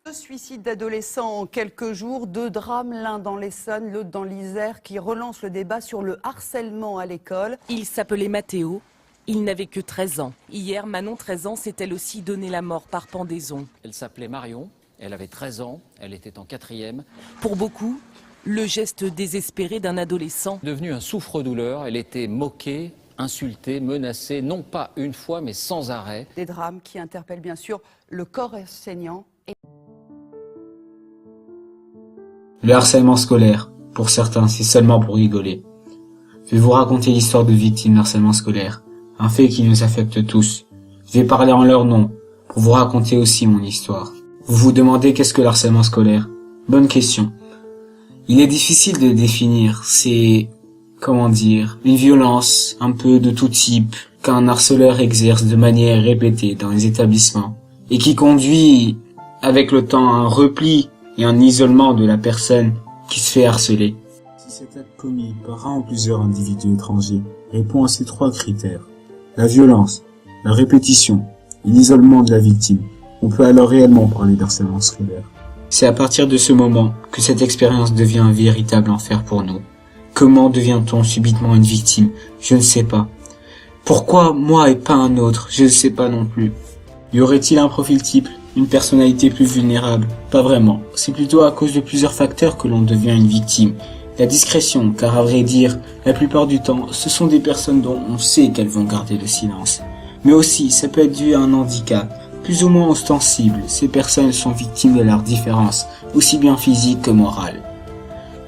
Deux suicides d'adolescents en quelques jours, deux drames, l'un dans l'Essonne, l'autre dans l'Isère, qui relancent le débat sur le harcèlement à l'école. Il s'appelait Mathéo, il n'avait que 13 ans. Hier, Manon, 13 ans, s'est elle aussi donné la mort par pendaison. Elle s'appelait Marion, elle avait 13 ans, elle était en 4e. Pour beaucoup, le geste désespéré d'un adolescent. Devenue un souffre-douleur, elle était moquée, insultée, menacée, non pas une fois, mais sans arrêt. Des drames qui interpellent bien sûr le corps enseignant. Le harcèlement scolaire, pour certains, c'est seulement pour rigoler. Je vais vous raconter l'histoire de victimes de harcèlement scolaire, un fait qui nous affecte tous. Je vais parler en leur nom, pour vous raconter aussi mon histoire. Vous vous demandez qu'est-ce que le harcèlement scolaire? Bonne question. Il est difficile de le définir, c'est, une violence un peu de tout type qu'un harceleur exerce de manière répétée dans les établissements, et qui conduit, avec le temps, à un repli et un isolement de la personne qui se fait harceler. Si cet acte commis par un ou plusieurs individus étrangers répond à ces trois critères, la violence, la répétition et l'isolement de la victime, on peut alors réellement parler d'harcèlement scolaire. C'est à partir de ce moment que cette expérience devient un véritable enfer pour nous. Comment devient-on subitement une victime? Je ne sais pas. Pourquoi moi et pas un autre? Je ne sais pas non plus. Y aurait-il un profil type? Une personnalité plus vulnérable? Pas vraiment. C'est plutôt à cause de plusieurs facteurs que l'on devient une victime. La discrétion, car à vrai dire, la plupart du temps, ce sont des personnes dont on sait qu'elles vont garder le silence. Mais aussi, ça peut être dû à un handicap, plus ou moins ostensible. Ces personnes sont victimes de leurs différences, aussi bien physiques que morales.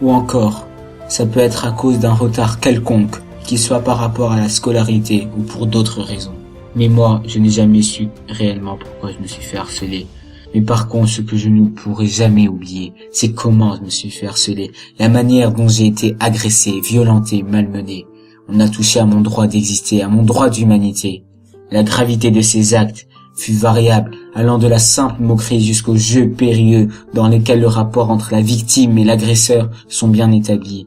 Ou encore, ça peut être à cause d'un retard quelconque, qu'il soit par rapport à la scolarité ou pour d'autres raisons. Mais moi, je n'ai jamais su réellement pourquoi je me suis fait harceler. Mais par contre, ce que je ne pourrai jamais oublier, c'est comment je me suis fait harceler, la manière dont j'ai été agressé, violenté, malmené. On a touché à mon droit d'exister, à mon droit d'humanité. La gravité de ces actes fut variable, allant de la simple moquerie jusqu'aux jeux périlleux dans lesquels le rapport entre la victime et l'agresseur sont bien établis.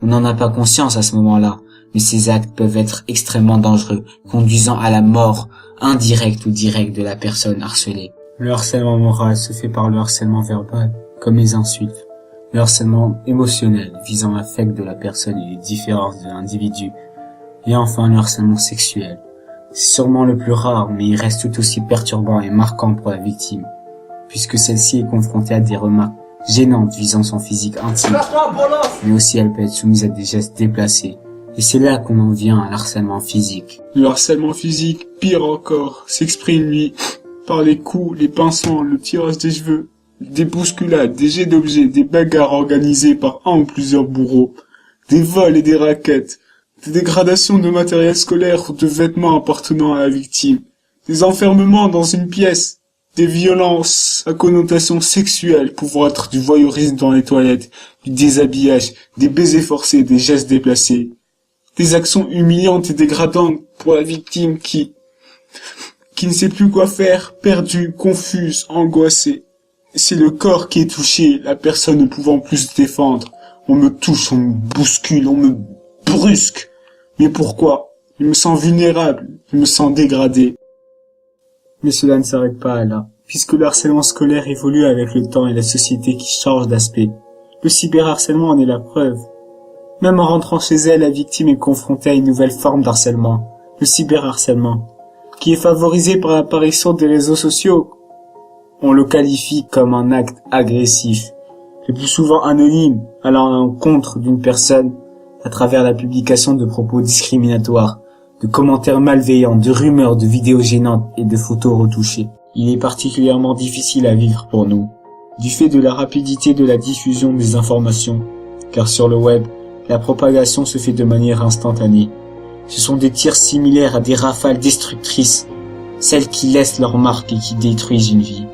On n'en a pas conscience à ce moment-là, mais ces actes peuvent être extrêmement dangereux, conduisant à la mort indirecte ou directe de la personne harcelée. Le harcèlement moral se fait par le harcèlement verbal, comme les insultes. Le harcèlement émotionnel, visant l'affect de la personne et les différences de l'individu. Et enfin, le harcèlement sexuel. C'est sûrement le plus rare, mais il reste tout aussi perturbant et marquant pour la victime, puisque celle-ci est confrontée à des remarques gênantes visant son physique intime, mais aussi elle peut être soumise à des gestes déplacés. Et c'est là qu'on en vient à l'harcèlement physique. Le harcèlement physique, pire encore, s'exprime lui par les coups, les pincements, le tirage des cheveux, des bousculades, des jets d'objets, des bagarres organisées par un ou plusieurs bourreaux, des vols et des raquettes, des dégradations de matériel scolaire ou de vêtements appartenant à la victime, des enfermements dans une pièce, des violences à connotation sexuelle pouvant être du voyeurisme dans les toilettes, du déshabillage, des baisers forcés, des gestes déplacés, des actions humiliantes et dégradantes pour la victime qui ne sait plus quoi faire, perdue, confuse, angoissée. C'est le corps qui est touché, la personne ne pouvant plus se défendre. On me touche, on me bouscule, on me brusque. Mais pourquoi? Je me sens vulnérable, je me sens dégradé. Mais cela ne s'arrête pas là, puisque le harcèlement scolaire évolue avec le temps et la société qui change d'aspect. Le cyberharcèlement en est la preuve. Même en rentrant chez elle, la victime est confrontée à une nouvelle forme d'harcèlement, le cyberharcèlement, qui est favorisé par l'apparition des réseaux sociaux. On le qualifie comme un acte agressif, le plus souvent anonyme, allant à l'encontre d'une personne à travers la publication de propos discriminatoires, de commentaires malveillants, de rumeurs, de vidéos gênantes et de photos retouchées. Il est particulièrement difficile à vivre pour nous, du fait de la rapidité de la diffusion des informations, car sur le web, la propagation se fait de manière instantanée. Ce sont des tirs similaires à des rafales destructrices, celles qui laissent leur marque et qui détruisent une vie.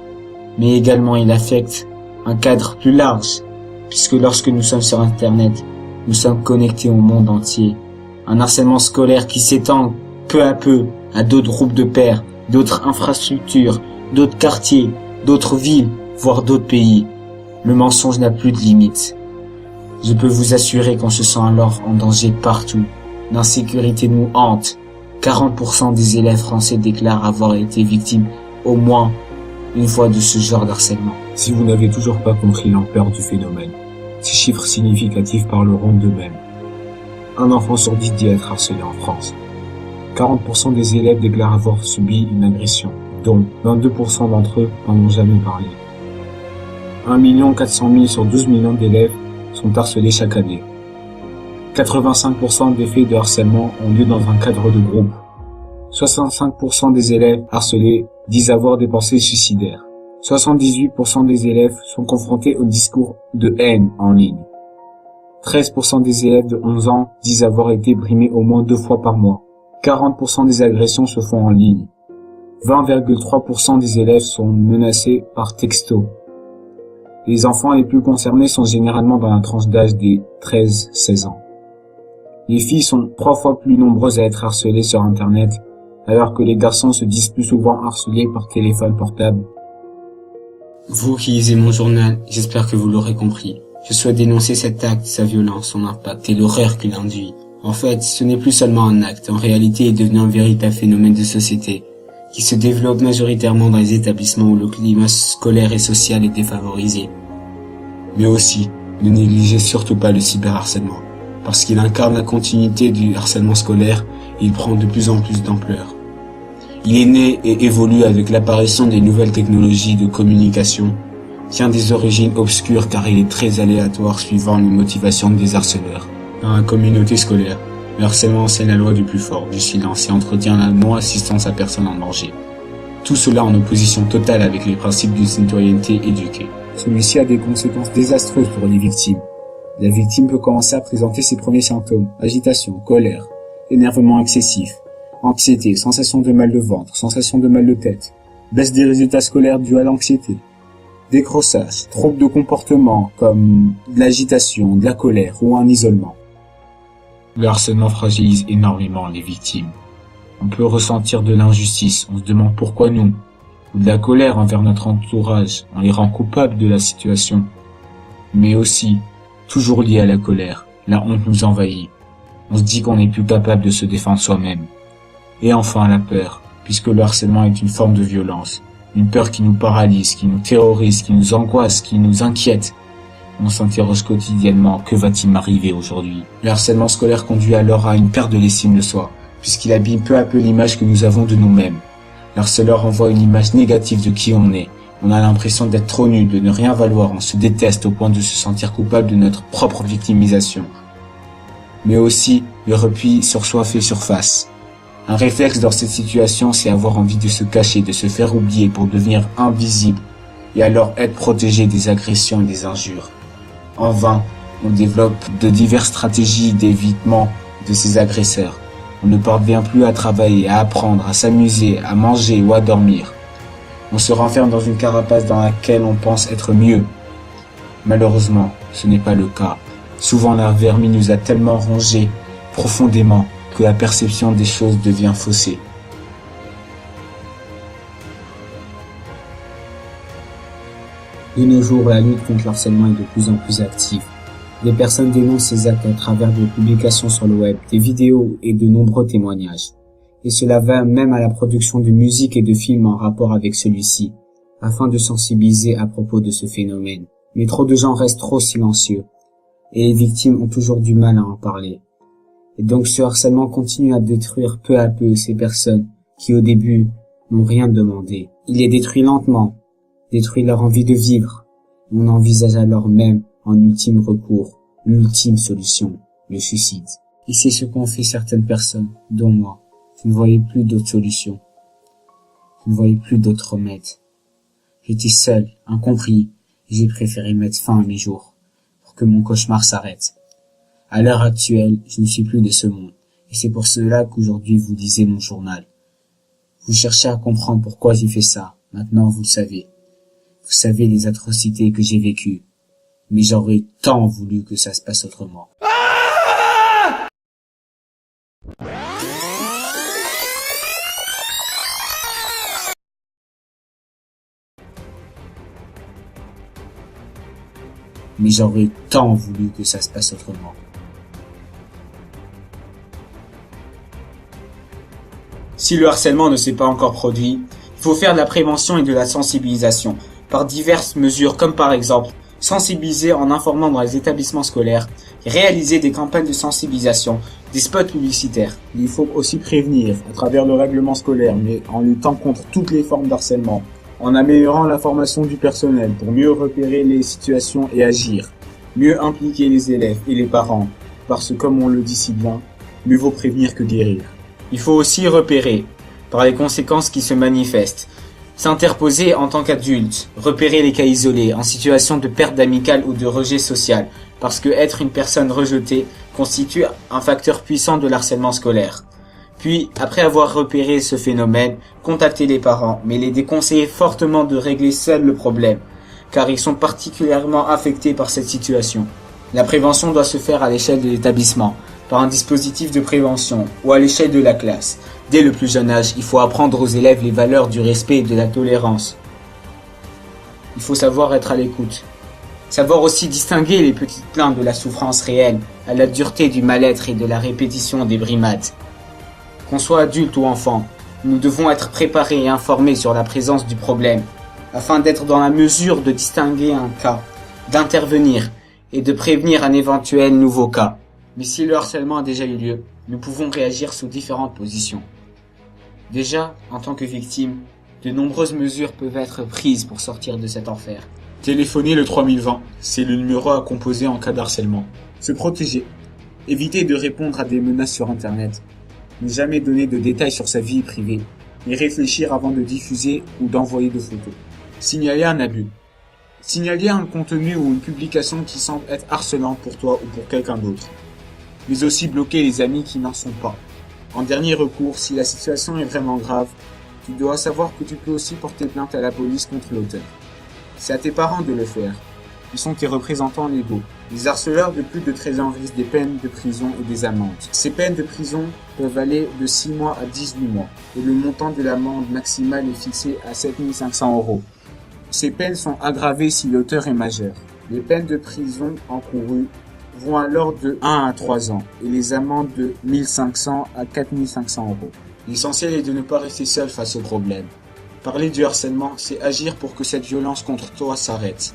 Mais également il affecte un cadre plus large, puisque lorsque nous sommes sur Internet, nous sommes connectés au monde entier. Un harcèlement scolaire qui s'étend peu à peu à d'autres groupes de pairs, d'autres infrastructures, d'autres quartiers, d'autres villes, voire d'autres pays. Le mensonge n'a plus de limites. Je peux vous assurer qu'on se sent alors en danger partout. L'insécurité nous hante. 40% des élèves français déclarent avoir été victimes au moins une fois de ce genre d'harcèlement. Si vous n'avez toujours pas compris l'ampleur du phénomène, ces chiffres significatifs parleront d'eux-mêmes. Un enfant sur 10 dit être harcelé en France. 40% des élèves déclarent avoir subi une agression, dont 22% d'entre eux n'en ont jamais parlé. 1 400 000 sur 12 millions d'élèves sont harcelés chaque année. 85% des faits de harcèlement ont lieu dans un cadre de groupe. 65% des élèves harcelés disent avoir des pensées suicidaires. 78% des élèves sont confrontés au discours de haine en ligne. 13% des élèves de 11 ans disent avoir été brimés au moins 2 fois par mois. 40% des agressions se font en ligne. 20,3% des élèves sont menacés par texto. Les enfants les plus concernés sont généralement dans la tranche d'âge des 13-16 ans. Les filles sont 3 fois plus nombreuses à être harcelées sur Internet, alors que les garçons se disent plus souvent harcelés par téléphone portable. Vous qui lisez mon journal, j'espère que vous l'aurez compris. Je souhaite dénoncer cet acte, sa violence, son impact et l'horreur qu'il induit. En fait, ce n'est plus seulement un acte, en réalité il est devenu un véritable phénomène de société, qui se développe majoritairement dans les établissements où le climat scolaire et social est défavorisé. Mais aussi, ne négligez surtout pas le cyberharcèlement, parce qu'il incarne la continuité du harcèlement scolaire et il prend de plus en plus d'ampleur. Il est né et évolue avec l'apparition des nouvelles technologies de communication, tient des origines obscures car il est très aléatoire suivant les motivations des harceleurs. Dans la communauté scolaire, le harcèlement enseigne la loi du plus fort, du silence et entretient la non-assistance à personne en danger. Tout cela en opposition totale avec les principes d'une citoyenneté éduquée. Celui-ci a des conséquences désastreuses pour les victimes. La victime peut commencer à présenter ses premiers symptômes, agitation, colère, énervement excessif, anxiété, sensation de mal de ventre, sensation de mal de tête, baisse des résultats scolaires due à l'anxiété, décrochage, troubles de comportement comme de l'agitation, de la colère ou un isolement. Le harcèlement fragilise énormément les victimes. On peut ressentir de l'injustice, on se demande pourquoi nous, ou de la colère envers notre entourage, on les rend coupables de la situation. Mais aussi, toujours lié à la colère, la honte nous envahit. On se dit qu'on n'est plus capable de se défendre soi-même. Et enfin la peur, puisque le harcèlement est une forme de violence. Une peur qui nous paralyse, qui nous terrorise, qui nous angoisse, qui nous inquiète. On s'interroge quotidiennement, que va-t-il m'arriver aujourd'hui? Le harcèlement scolaire conduit alors à une perte de l'estime de soi, puisqu'il abîme peu à peu l'image que nous avons de nous-mêmes. Le harceleur envoie une image négative de qui on est. On a l'impression d'être trop nul, de ne rien valoir, on se déteste au point de se sentir coupable de notre propre victimisation. Mais aussi, le repli sur soi fait surface. Un réflexe dans cette situation, c'est avoir envie de se cacher, de se faire oublier pour devenir invisible, et alors être protégé des agressions et des injures. En vain, on développe de diverses stratégies d'évitement de ces agresseurs. On ne parvient plus à travailler, à apprendre, à s'amuser, à manger ou à dormir. On se renferme dans une carapace dans laquelle on pense être mieux. Malheureusement, ce n'est pas le cas. Souvent la vermine nous a tellement rongés profondément que la perception des choses devient faussée. De nos jours, la lutte contre le harcèlement est de plus en plus active. Des personnes dénoncent ces actes à travers des publications sur le web, des vidéos et de nombreux témoignages. Et cela va même à la production de musique et de films en rapport avec celui-ci, afin de sensibiliser à propos de ce phénomène. Mais trop de gens restent trop silencieux, et les victimes ont toujours du mal à en parler. Et donc ce harcèlement continue à détruire peu à peu ces personnes qui au début n'ont rien demandé. Il les détruit lentement, détruit leur envie de vivre. On envisage alors même en ultime recours, l'ultime solution, le suicide. Et c'est ce qu'ont fait certaines personnes, dont moi. Je ne voyais plus d'autre solution. Je ne voyais plus d'autre remède. J'étais seul, incompris, et j'ai préféré mettre fin à mes jours, pour que mon cauchemar s'arrête. À l'heure actuelle, je ne suis plus de ce monde, et c'est pour cela qu'aujourd'hui vous lisez mon journal. Vous cherchez à comprendre pourquoi j'ai fait ça, maintenant vous le savez. Vous savez les atrocités que j'ai vécues, mais j'aurais tant voulu que ça se passe autrement. Mais j'aurais tant voulu que ça se passe autrement. Si le harcèlement ne s'est pas encore produit, Il faut faire de la prévention et de la sensibilisation par diverses mesures comme par exemple sensibiliser en informant dans les établissements scolaires, réaliser des campagnes de sensibilisation, des spots publicitaires. Il faut aussi prévenir à travers le règlement scolaire, mais en luttant contre toutes les formes d'harcèlement, en améliorant la formation du personnel pour mieux repérer les situations et agir, mieux impliquer les élèves et les parents, parce que comme on le dit si bien, mieux vaut prévenir que guérir. Il faut aussi repérer par les conséquences qui se manifestent, s'interposer en tant qu'adulte, repérer les cas isolés en situation de perte d'amicale ou de rejet social, parce que être une personne rejetée constitue un facteur puissant de l'harcèlement scolaire. Puis, après avoir repéré ce phénomène, contacter les parents, mais les déconseiller fortement de régler seuls le problème, car ils sont particulièrement affectés par cette situation. La prévention doit se faire à l'échelle de l'établissement, par un dispositif de prévention, ou à l'échelle de la classe. Dès le plus jeune âge, il faut apprendre aux élèves les valeurs du respect et de la tolérance. Il faut savoir être à l'écoute. Savoir aussi distinguer les petites plaintes de la souffrance réelle, à la dureté du mal-être et de la répétition des brimades. Qu'on soit adulte ou enfant, nous devons être préparés et informés sur la présence du problème, afin d'être dans la mesure de distinguer un cas, d'intervenir et de prévenir un éventuel nouveau cas. Mais si le harcèlement a déjà eu lieu, nous pouvons réagir sous différentes positions. Déjà, en tant que victime, de nombreuses mesures peuvent être prises pour sortir de cet enfer. Téléphoner le 3020, c'est le numéro à composer en cas d'harcèlement. Se protéger. Éviter de répondre à des menaces sur Internet. Ne jamais donner de détails sur sa vie privée. Et réfléchir avant de diffuser ou d'envoyer de photos. Signaler un abus. Signaler un contenu ou une publication qui semble être harcelant pour toi ou pour quelqu'un d'autre. Mais aussi bloquer les amis qui n'en sont pas. En dernier recours, si la situation est vraiment grave, tu dois savoir que tu peux aussi porter plainte à la police contre l'auteur. C'est à tes parents de le faire. Ils sont tes représentants légaux. Les harceleurs de plus de 13 ans risquent des peines de prison et des amendes. Ces peines de prison peuvent aller de 6 mois à 18 mois et le montant de l'amende maximale est fixé à 7 500 €. Ces peines sont aggravées si l'auteur est majeur. Les peines de prison encourues vont alors de 1 à 3 ans et les amendes de 1 500 à 4 500 €. L'essentiel est de ne pas rester seul face au problème. Parler du harcèlement, c'est agir pour que cette violence contre toi s'arrête.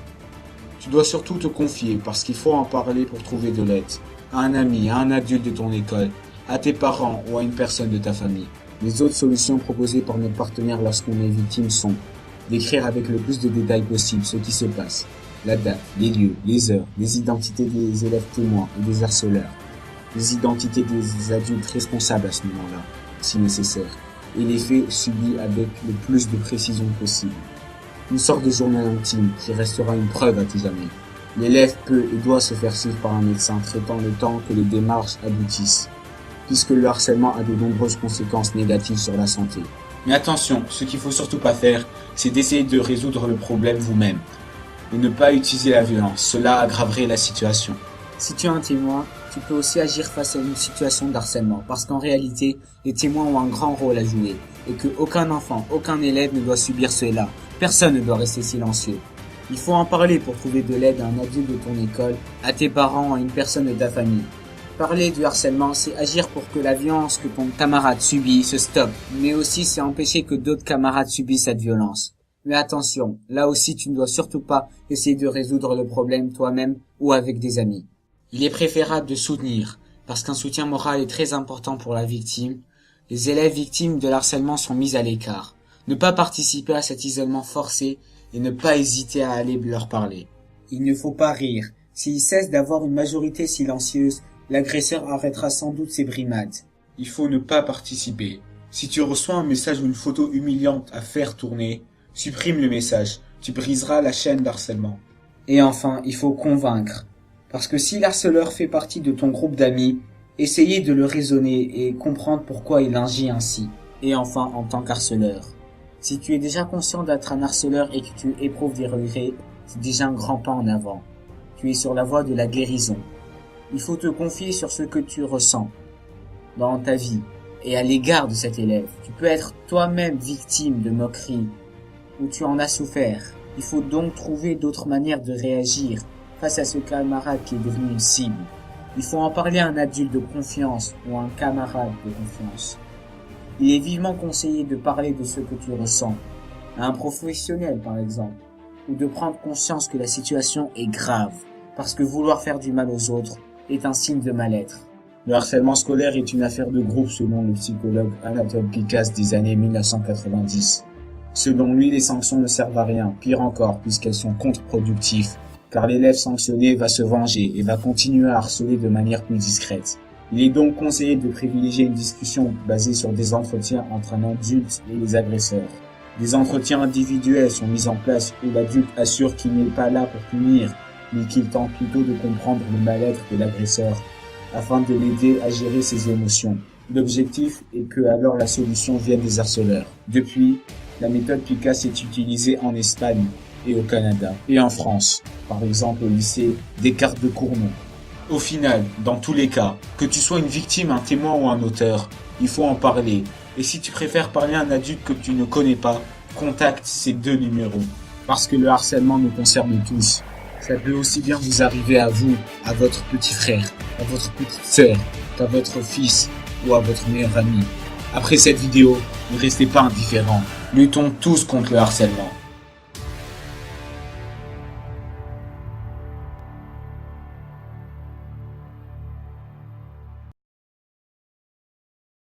Tu dois surtout te confier parce qu'il faut en parler pour trouver de l'aide. À un ami, à un adulte de ton école, à tes parents ou à une personne de ta famille. Les autres solutions proposées par notre partenaire lorsqu'on est victime sont d'écrire avec le plus de détails possible ce qui se passe, la date, les lieux, les heures, les identités des élèves témoins et des harceleurs, les identités des adultes responsables à ce moment-là, si nécessaire, et les faits subis avec le plus de précision possible. Une sorte de journal intime qui restera une preuve à tout jamais. L'élève peut et doit se faire suivre par un médecin traitant le temps que les démarches aboutissent, puisque le harcèlement a de nombreuses conséquences négatives sur la santé. Mais attention, ce qu'il faut surtout pas faire, c'est d'essayer de résoudre le problème vous-même, et ne pas utiliser la violence, cela aggraverait la situation. Si tu es un témoin, tu peux aussi agir face à une situation d'harcèlement, parce qu'en réalité, les témoins ont un grand rôle à jouer, et que aucun enfant, aucun élève ne doit subir cela. Personne ne doit rester silencieux. Il faut en parler pour trouver de l'aide à un adulte de ton école, à tes parents, à une personne de ta famille. Parler du harcèlement, c'est agir pour que la violence que ton camarade subit se stoppe, mais aussi c'est empêcher que d'autres camarades subissent cette violence. Mais attention, là aussi tu ne dois surtout pas essayer de résoudre le problème toi-même ou avec des amis. Il est préférable de soutenir, parce qu'un soutien moral est très important pour la victime. Les élèves victimes de harcèlement sont mis à l'écart. Ne pas participer à cet isolement forcé et ne pas hésiter à aller leur parler. Il ne faut pas rire. S'il cesse d'avoir une majorité silencieuse, l'agresseur arrêtera sans doute ses brimades. Il faut ne pas participer. Si tu reçois un message ou une photo humiliante à faire tourner, supprime le message. Tu briseras la chaîne d'harcèlement. Et enfin, il faut convaincre. Parce que si l'harceleur fait partie de ton groupe d'amis, essayez de le raisonner et comprendre pourquoi il agit ainsi. Et enfin, en tant qu'harceleur. Si tu es déjà conscient d'être un harceleur et que tu éprouves des regrets, c'est déjà un grand pas en avant. Tu es sur la voie de la guérison. Il faut te confier sur ce que tu ressens dans ta vie et à l'égard de cet élève. Tu peux être toi-même victime de moqueries ou tu en as souffert. Il faut donc trouver d'autres manières de réagir face à ce camarade qui est devenu une cible. Il faut en parler à un adulte de confiance ou à un camarade de confiance. Il est vivement conseillé de parler de ce que tu ressens à un professionnel par exemple, ou de prendre conscience que la situation est grave, parce que vouloir faire du mal aux autres est un signe de mal-être. Le harcèlement scolaire est une affaire de groupe selon le psychologue Anatole Picasse des années 1990. Selon lui, les sanctions ne servent à rien, pire encore, puisqu'elles sont contre-productives, car l'élève sanctionné va se venger et va continuer à harceler de manière plus discrète. Il est donc conseillé de privilégier une discussion basée sur des entretiens entre un adulte et les agresseurs. Des entretiens individuels sont mis en place où l'adulte assure qu'il n'est pas là pour punir, mais qu'il tente plutôt de comprendre le mal-être de l'agresseur, afin de l'aider à gérer ses émotions. L'objectif est que alors la solution vienne des harceleurs. Depuis, la méthode Picasse est utilisée en Espagne et au Canada, et en France, par exemple au lycée Descartes de Cournon. Au final, dans tous les cas, que tu sois une victime, un témoin ou un auteur, il faut en parler. Et si tu préfères parler à un adulte que tu ne connais pas, contacte ces 2 numéros. Parce que le harcèlement nous concerne tous. Ça peut aussi bien vous arriver à vous, à votre petit frère, à votre petite sœur, qu'à votre fils ou à votre meilleur ami. Après cette vidéo, ne restez pas indifférents. Luttons tous contre le harcèlement.